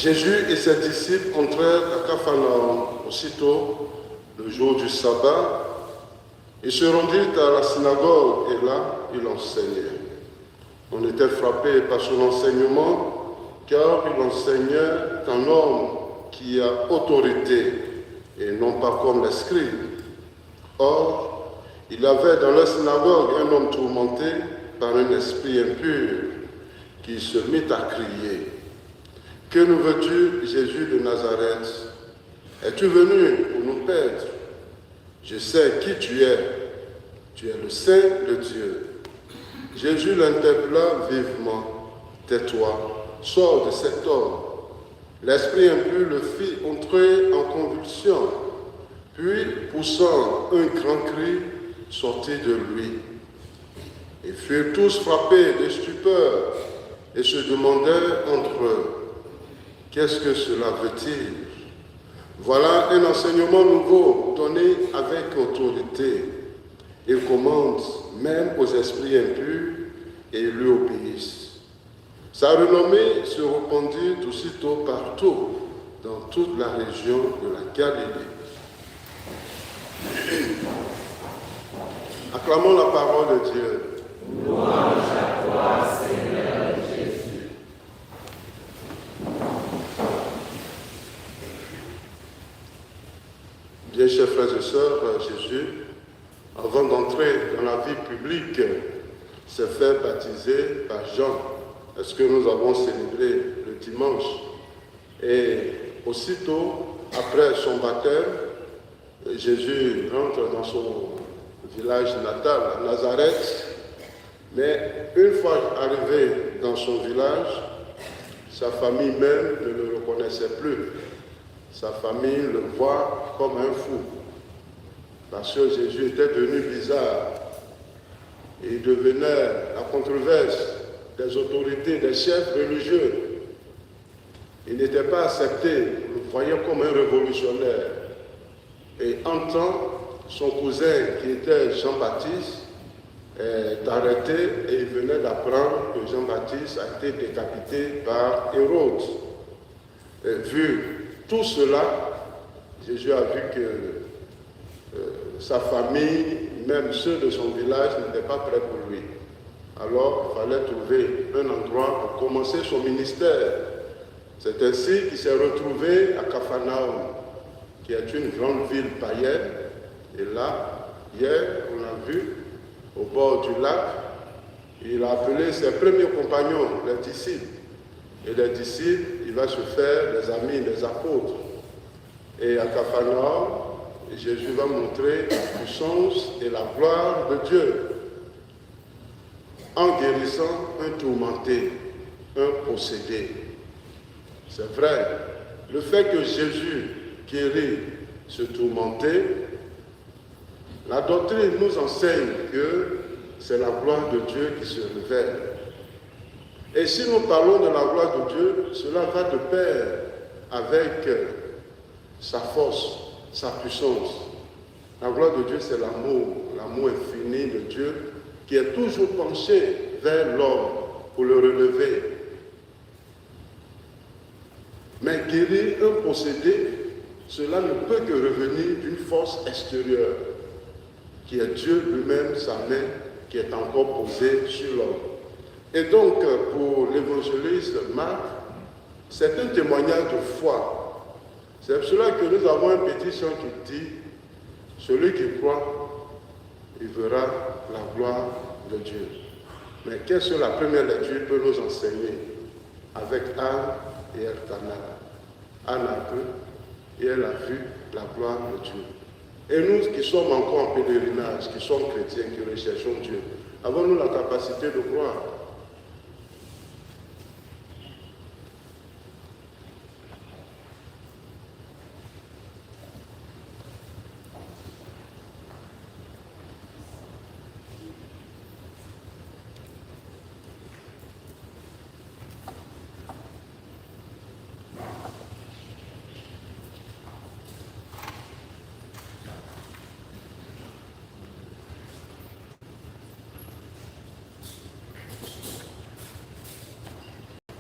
Jésus et ses disciples entrèrent à Capharnaüm. Aussitôt, le jour du sabbat, ils se rendirent à la synagogue et là, il enseignait. On était frappé par son enseignement, car il enseignait un homme qui a autorité et non pas comme les scribes. Or, il y avait dans la synagogue un homme tourmenté par un esprit impur qui se mit à crier. « Que nous veux-tu, Jésus de Nazareth? Es-tu venu pour nous perdre? Je sais qui tu es le Saint de Dieu. » Jésus l'interpella vivement. « Tais-toi, sors de cet homme. » L'esprit impur le fit entrer en convulsion, puis, poussant un grand cri, sortit de lui. Ils furent tous frappés de stupeur et se demandèrent entre eux, « Qu'est-ce que cela veut-il » Voilà un enseignement nouveau donné avec autorité. Il commande même aux esprits impurs et ils lui obéissent. Sa renommée se répandit aussitôt partout, dans toute la région de la Galilée. Acclamons la parole de Dieu. Louange à toi, Seigneur Jésus. Bien, chers frères et sœurs, Jésus, avant d'entrer dans la vie publique, s'est fait baptiser par Jean. Est-ce que nous avons célébré le dimanche? Et aussitôt, après son baptême, Jésus rentre dans son village natal, à Nazareth. Mais une fois arrivé dans son village, sa famille même ne le reconnaissait plus. Sa famille le voit comme un fou. Parce que Jésus était devenu bizarre. Et il devenait la controverse des autorités, des chefs religieux. Il n'était pas accepté, il le voyait comme un révolutionnaire. Et en temps, son cousin, qui était Jean-Baptiste, est arrêté et il venait d'apprendre que Jean-Baptiste a été décapité par Hérode. Et vu tout cela, Jésus a vu que sa famille, même ceux de son village, n'étaient pas prêts pour lui. Alors, il fallait trouver un endroit pour commencer son ministère. C'est ainsi qu'il s'est retrouvé à Capharnaüm, qui est une grande ville païenne. Et là, hier, on a vu, au bord du lac, il a appelé ses premiers compagnons, les disciples. Et les disciples, il va se faire les amis, les apôtres. Et à Capharnaüm, Jésus va montrer la puissance et la gloire de Dieu en guérissant un tourmenté, un possédé. C'est vrai, le fait que Jésus guérit ce tourmenté, la doctrine nous enseigne que c'est la gloire de Dieu qui se révèle. Et si nous parlons de la gloire de Dieu, cela va de pair avec sa force, sa puissance. La gloire de Dieu, c'est l'amour infini de Dieu qui est toujours penché vers l'homme pour le relever. Mais guérir un possédé, cela ne peut que revenir d'une force extérieure, qui est Dieu lui-même, sa main, qui est encore posée sur l'homme. Et donc, pour l'évangéliste Marc, c'est un témoignage de foi. C'est pour cela que nous avons un petit chant qui dit « Celui qui croit, il verra la gloire de Dieu ». Mais qu'est-ce que la première lecture peut nous enseigner avec Anne et Elkanah? Anne a cru et elle a vu la gloire de Dieu. Et nous qui sommes encore en pèlerinage, qui sommes chrétiens, qui recherchons Dieu, avons-nous la capacité de croire?